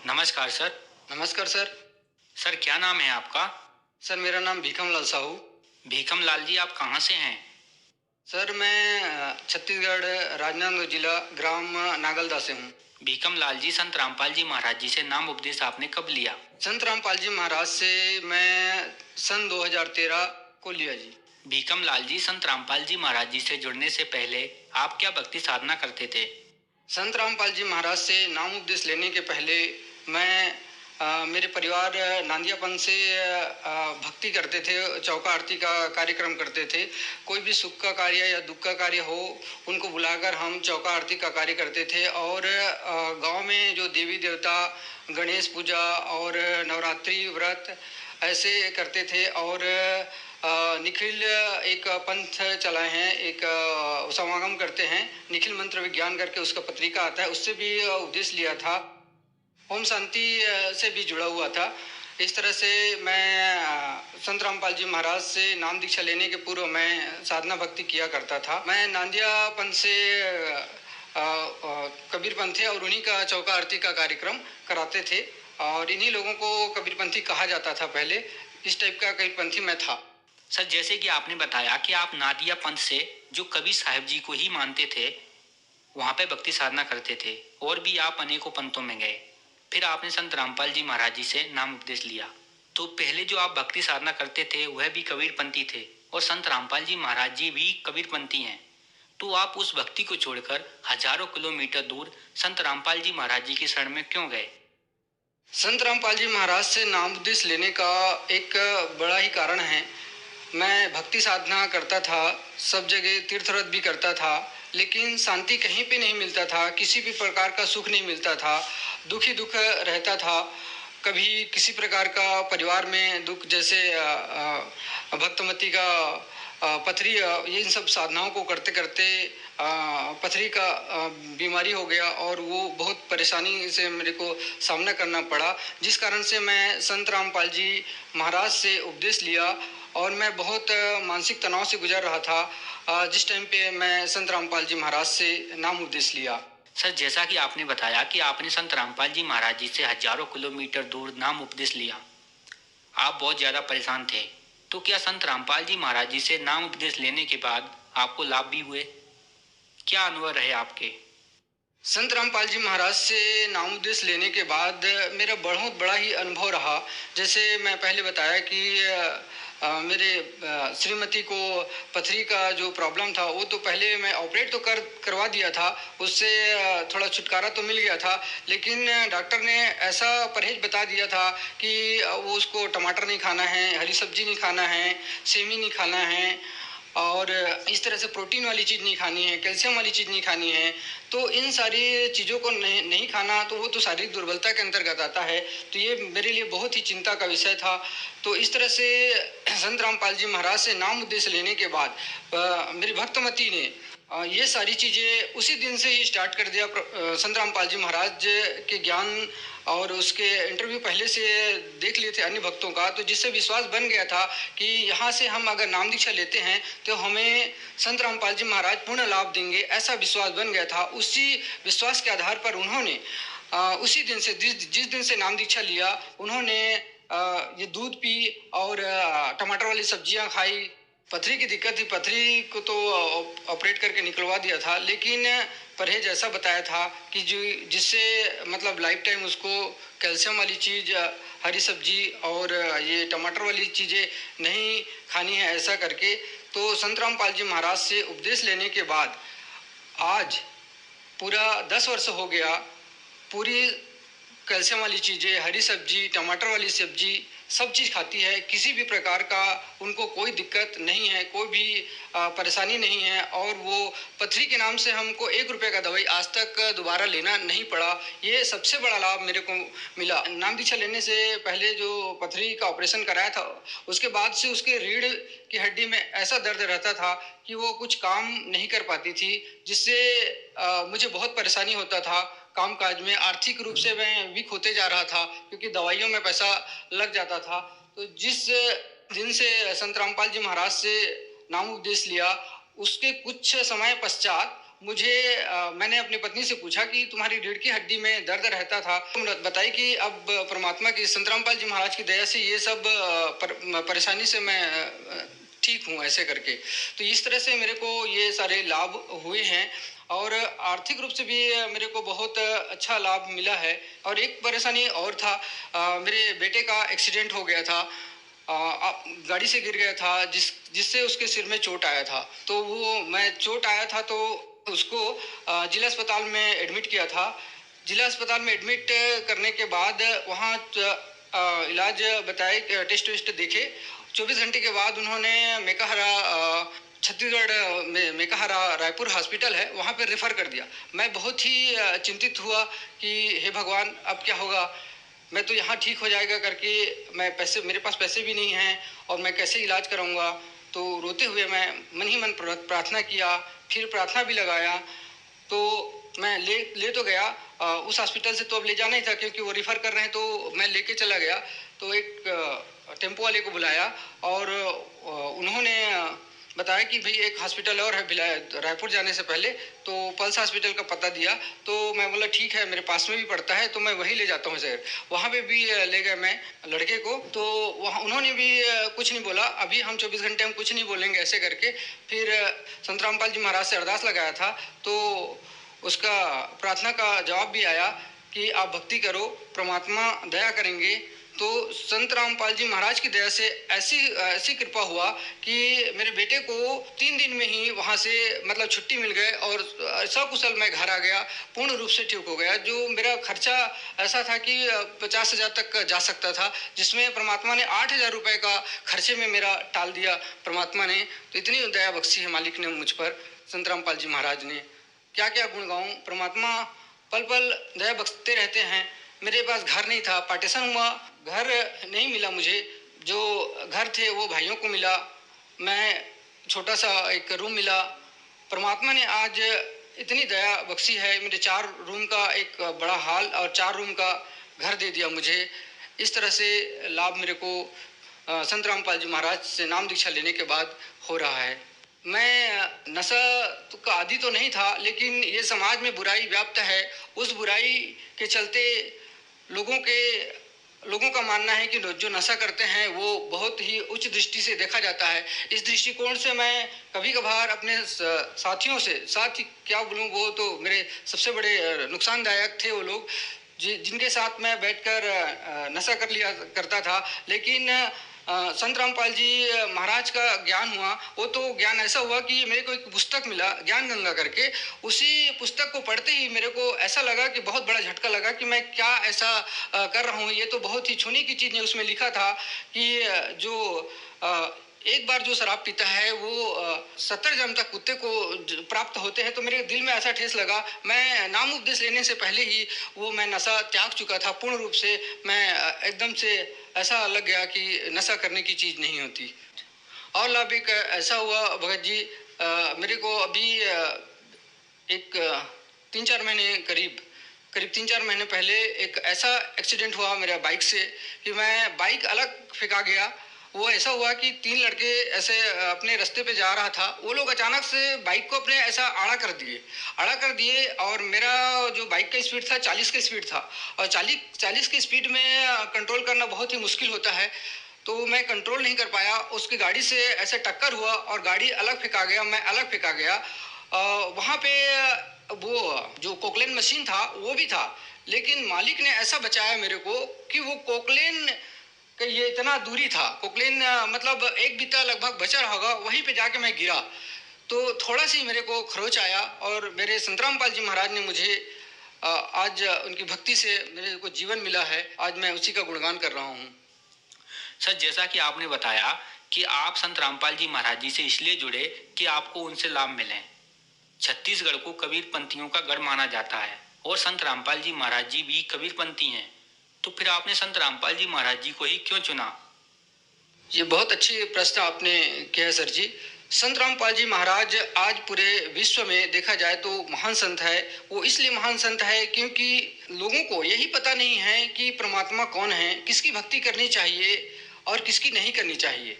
नमस्कार सर। नमस्कार sir. Sir क्या नाम है आपका? सर मेरा नाम भीखम लाल साहू। भीखम लाल जी, आप कहाँ से हैं? सर मैं छत्तीसगढ़ राजनांदगांव जिला ग्राम नागलदा से हूँ। भीखम लाल जी, संत रामपाल जी महाराज जी से नाम उपदेश आपने कब लिया? संत रामपाल जी महाराज से मैं सन 2013 को लिया जी। भीखम लाल जी, संत रामपाल जी महाराज जी से जुड़ने से पहले आप क्या भक्ति साधना करते थे? संत रामपाल जी महाराज से नाम उपदेश लेने के पहले मैं मेरे परिवार नांदियापन से भक्ति करते थे, चौका आरती का कार्यक्रम करते थे। कोई भी सुख का कार्य या दुख का कार्य हो, उनको बुलाकर हम चौका आरती का कार्य करते थे। और गांव में जो देवी देवता, गणेश पूजा और नवरात्रि व्रत ऐसे करते थे। और निखिल एक पंथ चलाए हैं, एक समागम करते हैं, निखिल मंत्र विज्ञान करके उसका पत्रिका आता है, उससे भी उपदेश लिया था। ओम शांति से भी जुड़ा हुआ था। इस तरह से मैं संत रामपाल जी महाराज से नाम दीक्षा लेने के पूर्व मैं साधना भक्ति किया करता था। मैं नांदियापन से कबीरपंथी और उन्हीं का चौका आरती का कार्यक्रम कराते थे। और इन्हीं लोगों को कबीरपंथी कहा जाता था पहले। इस टाइप का कबीरपंथी मैं था। सर जैसे कि आपने बताया कि आप नादिया पंथ से, जो कबीर साहिब जी को ही मानते थे, वहाँ पे भक्ति साधना करते थे, और भी आप अनेकों पंथों में गए। फिर आपने संत रामपाल जी महाराज जी से नाम उपदेश लिया। तो पहले जो आप भक्ति साधना करते थे वह भी कबीरपंथी थे, और संत रामपाल जी महाराज जी भी कबीरपंथी हैं। तो आप उस भक्ति को छोड़कर हजारों किलोमीटर दूर संत रामपाल जी महाराज जी की शरण में क्यों गए? संत रामपाल जी महाराज से नाम उपदेश लेने का एक बड़ा ही कारण है। मैं भक्ति साधना करता था, सब जगह तीर्थव्रत भी करता था, लेकिन शांति कहीं पे नहीं मिलता था, किसी भी प्रकार का सुख नहीं मिलता था, दुख ही दुख रहता था। कभी किसी प्रकार का परिवार में दुख, जैसे भक्तमती का पथरी, ये इन सब साधनाओं को करते करते पथरी का बीमारी हो गया और वो बहुत परेशानी से मेरे को सामना करना पड़ा। जिस कारण से मैं संत रामपाल जी महाराज से उपदेश लिया और मैं बहुत मानसिक तनाव से गुजर रहा था जिस टाइम पे मैं संत रामपाल जी महाराज से नाम उपदेश लिया। सर जैसा कि आपने बताया कि आपने संत रामपाल जी महाराज जी से हजारों किलोमीटर दूर नाम उपदेश लिया, आप बहुत ज़्यादा परेशान थे। तो क्या संत रामपाल जी महाराज जी से नाम उपदेश लेने के बाद आपको लाभ भी हुए? क्या अनुभव रहे आपके? संत रामपाल जी महाराज से नाम उपदेश लेने के बाद मेरा बहुत बड़ा ही अनुभव रहा। जैसे मैं पहले बताया कि मेरे श्रीमती को पथरी का जो प्रॉब्लम था वो तो पहले मैं ऑपरेट तो करवा दिया था, उससे थोड़ा छुटकारा तो मिल गया था। लेकिन डॉक्टर ने ऐसा परहेज बता दिया था कि वो उसको टमाटर नहीं खाना है, हरी सब्जी नहीं खाना है, सेमी नहीं खाना है, और इस तरह से प्रोटीन वाली चीज़ नहीं खानी है, कैल्शियम वाली चीज़ नहीं खानी है। तो इन सारी चीज़ों को नहीं खाना, तो वो तो शारीरिक दुर्बलता के अंतर्गत आता है। तो ये मेरे लिए बहुत ही चिंता का विषय था। तो इस तरह से संत रामपाल जी महाराज से नाम उपदेश लेने के बाद मेरी भक्तमती ने ये सारी चीज़ें उसी दिन से ही स्टार्ट कर दिया। संत रामपाल जी महाराज के ज्ञान और उसके इंटरव्यू पहले से देख लिए थे अन्य भक्तों का, तो जिससे विश्वास बन गया था कि यहाँ से हम अगर नाम दीक्षा लेते हैं तो हमें संत रामपाल जी महाराज पूर्ण लाभ देंगे, ऐसा विश्वास बन गया था। उसी विश्वास के आधार पर उन्होंने उसी दिन से जिस दिन से नाम दीक्षा लिया, उन्होंने ये दूध पी और टमाटर वाली सब्जियां खाई। पथरी की दिक्कत थी, पथरी को तो ऑपरेट करके निकलवा दिया था, लेकिन परहेज ऐसा बताया था कि जो जिससे मतलब लाइफ टाइम उसको कैल्शियम वाली चीज़, हरी सब्जी और ये टमाटर वाली चीज़ें नहीं खानी है, ऐसा करके। तो संत रामपाल जी महाराज से उपदेश लेने के बाद आज पूरा 10 वर्ष हो गया। पूरी कैल्शियम वाली चीज़ें, हरी सब्जी, टमाटर वाली सब्जी, सब चीज़ खाती है। किसी भी प्रकार का उनको कोई दिक्कत नहीं है, कोई भी परेशानी नहीं है। और वो पथरी के नाम से हमको 1 रुपये का दवाई आज तक दोबारा लेना नहीं पड़ा। ये सबसे बड़ा लाभ मेरे को मिला। नाम दीक्षा लेने से पहले जो पथरी का ऑपरेशन कराया था, उसके बाद से उसके रीढ़ की हड्डी में ऐसा दर्द रहता था कि वो कुछ काम नहीं कर पाती थी, जिससे मुझे बहुत परेशानी होता था काम काज में। आर्थिक रूप से मैं वीक होते जा रहा था क्योंकि दवाइयों में पैसा लग जाता था। तो जिस दिन से संत रामपाल जी महाराज से नाम उपदेश लिया, उसके कुछ समय पश्चात मैंने अपनी पत्नी से पूछा कि तुम्हारी रीढ़ की हड्डी में दर्द रहता था, तुम बताई कि अब परमात्मा की संत रामपाल जी महाराज की दया से ये सब परेशानी से मैं ठीक हूँ, ऐसे करके। तो इस तरह से मेरे को ये सारे लाभ हुए हैं और आर्थिक रूप से भी मेरे को बहुत अच्छा लाभ मिला है। और एक परेशानी और था, मेरे बेटे का एक्सीडेंट हो गया था, गाड़ी से गिर गया था जिससे उसके सिर में चोट आया था। तो वो मैं चोट आया था तो उसको जिला अस्पताल में एडमिट किया था। जिला अस्पताल में एडमिट करने के बाद वहाँ इलाज बताए, टेस्ट वेस्ट देखे। 24 घंटे के बाद उन्होंने मेकाहारा, छत्तीसगढ़ में मेकाहारा रायपुर हॉस्पिटल है, वहाँ पे रेफ़र कर दिया। मैं बहुत ही चिंतित हुआ कि हे भगवान अब क्या होगा, मैं तो यहाँ ठीक हो जाएगा करके, मेरे पास पैसे भी नहीं हैं और मैं कैसे इलाज कराऊंगा। तो रोते हुए मैं मन ही मन प्रार्थना किया, फिर प्रार्थना भी लगाया। तो मैं ले तो गया, उस हॉस्पिटल से तो अब ले जाना ही था क्योंकि वो रिफ़र कर रहे हैं, तो मैं लेके चला गया। तो एक टेम्पो वाले को बुलाया और उन्होंने बताया कि भाई एक हॉस्पिटल और है रायपुर जाने से पहले, तो पल्स हॉस्पिटल का पता दिया। तो मैं बोला ठीक है, मेरे पास में भी पड़ता है तो मैं वहीं ले जाता हूँ सर। वहाँ पे भी ले गए मैं लड़के को, तो वहाँ उन्होंने भी कुछ नहीं बोला, अभी हम 24 घंटे हम कुछ नहीं बोलेंगे, ऐसे करके। फिर संत रामपाल जी महाराज से अरदास लगाया था, तो उसका प्रार्थना का जवाब भी आया कि आप भक्ति करो, परमात्मा दया करेंगे। तो संत रामपाल जी महाराज की दया से ऐसी कृपा हुआ कि मेरे बेटे को 3 दिन में ही वहाँ से मतलब छुट्टी मिल गए और सकुशल मैं घर आ गया, पूर्ण रूप से ठीक हो गया। जो मेरा खर्चा ऐसा था कि 50,000 तक जा सकता था, जिसमें परमात्मा ने 8,000 रुपये का खर्चे में मेरा टाल दिया परमात्मा ने। तो इतनी दया बख्शी है मालिक ने मुझ पर, संत रामपाल जी महाराज ने। क्या क्या गुण गाऊँ, परमात्मा पल पल दया बख्शते रहते हैं। मेरे पास घर नहीं था, पार्टीशन हुआ, घर नहीं मिला मुझे, जो घर थे वो भाइयों को मिला, मैं छोटा सा एक रूम मिला। परमात्मा ने आज इतनी दया बख्शी है, मेरे 4 रूम का एक बड़ा हॉल और 4 रूम का घर दे दिया मुझे। इस तरह से लाभ मेरे को संत रामपाल जी महाराज से नाम दीक्षा लेने के बाद हो रहा है। मैं नशा का आदी तो नहीं था, लेकिन ये समाज में बुराई व्याप्त है, उस बुराई के चलते लोगों का मानना है कि जो नशा करते हैं वो बहुत ही उच्च दृष्टि से देखा जाता है। इस दृष्टिकोण से मैं कभी कभार अपने साथियों से, साथ ही क्या बोलूँ, वो तो मेरे सबसे बड़े नुकसानदायक थे वो लोग, जिनके साथ मैं बैठकर नशा कर लिया करता था। लेकिन संत रामपाल जी महाराज का ज्ञान हुआ, वो तो ज्ञान ऐसा हुआ कि मेरे को एक पुस्तक मिला ज्ञान गंगा करके। उसी पुस्तक को पढ़ते ही मेरे को ऐसा लगा कि बहुत बड़ा झटका लगा कि मैं क्या ऐसा कर रहा हूँ, ये तो बहुत ही छूने की चीज़ नहीं। उसमें लिखा था कि जो एक बार जो शराब पीता है वो 70 जन्म तक कुत्ते को प्राप्त होते हैं। तो मेरे दिल में ऐसा ठेस लगा, मैं नाम उपदेश लेने से पहले ही वो मैं नशा त्याग चुका था पूर्ण रूप से। मैं एकदम से ऐसा लग गया कि नशा करने की चीज़ नहीं होती। और लाभ एक ऐसा हुआ भगत जी, मेरे को अभी एक 3-4 महीने करीब 3-4 महीने पहले एक ऐसा एक्सीडेंट हुआ मेरा बाइक से कि मैं बाइक अलग फेंका गया। वो ऐसा हुआ कि 3 लड़के ऐसे अपने रास्ते पे जा रहा था, वो लोग अचानक से बाइक को अपने ऐसा आड़ा कर दिए और मेरा जो बाइक का स्पीड था 40 का स्पीड था, और 40 के स्पीड में कंट्रोल करना बहुत ही मुश्किल होता है। तो मैं कंट्रोल नहीं कर पाया, उसकी गाड़ी से ऐसे टक्कर हुआ और गाड़ी अलग फेंका गया, मैं अलग फेंका गया। वहाँ पे वो जो कोकलेन मशीन था वो भी था, लेकिन मालिक ने ऐसा बचाया मेरे को कि वो कोकलेन कि ये इतना दूरी था, कोकलेन मतलब एक बीता लगभग बचा होगा, वहीं पे जाके मैं गिरा। तो थोड़ा सी मेरे को खरोच आया और मेरे संत रामपाल जी महाराज ने मुझे आज उनकी भक्ति से मेरे को जीवन मिला है। आज मैं उसी का गुणगान कर रहा हूँ। सर, जैसा कि आपने बताया कि आप संत रामपाल जी महाराज जी से इसलिए जुड़े कि आपको उनसे लाभ मिले। छत्तीसगढ़ को कबीर पंथियों का गढ़ माना जाता है और संत रामपाल जी महाराज जी भी कबीर पंथी हैं। तो फिर आपने संत रामपाल जी महाराज जी को ही क्यों चुना? ये बहुत अच्छी प्रश्न आपने किया सर जी। संत रामपाल जी महाराज आज पूरे विश्व में देखा जाए तो महान संत है। वो इसलिए महान संत है क्योंकि लोगों को यही पता नहीं है कि परमात्मा कौन है, किसकी भक्ति करनी चाहिए और किसकी नहीं करनी चाहिए।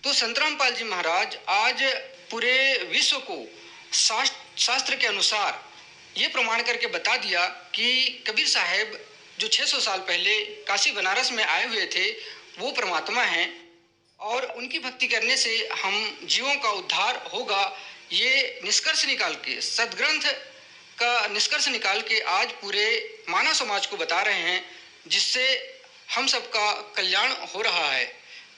तो संत रामपाल जी महाराज आज पूरे विश्व को शास्त्र के अनुसार ये प्रमाण करके बता दिया कि कबीर साहब जो 600 साल पहले काशी बनारस में आए हुए थे वो परमात्मा हैं और उनकी भक्ति करने से हम जीवों का उद्धार होगा। ये निष्कर्ष निकाल के, सदग्रंथ का निष्कर्ष निकाल के आज पूरे मानव समाज को बता रहे हैं, जिससे हम सबका कल्याण हो रहा है।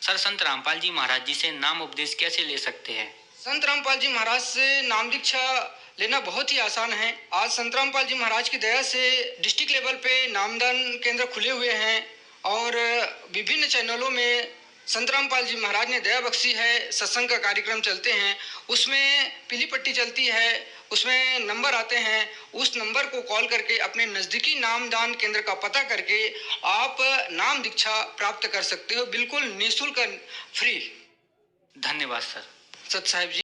सर, संत रामपाल जी महाराज जी से नाम उपदेश कैसे ले सकते हैं? संत रामपाल जी महाराज से नाम दीक्षा लेना बहुत ही आसान है। आज संत रामपाल जी महाराज की दया से डिस्ट्रिक्ट लेवल पे नामदान केंद्र खुले हुए हैं और विभिन्न चैनलों में संत रामपाल जी महाराज ने दया बख्शी है, सत्संग का कार्यक्रम चलते हैं, उसमें पीली पट्टी चलती है, उसमें नंबर आते हैं, उस नंबर को कॉल करके अपने नज़दीकी नामदान केंद्र का पता करके आप नाम दीक्षा प्राप्त कर सकते हो, बिल्कुल निःशुल्क, फ्री। धन्यवाद सर। सत साहिब जी।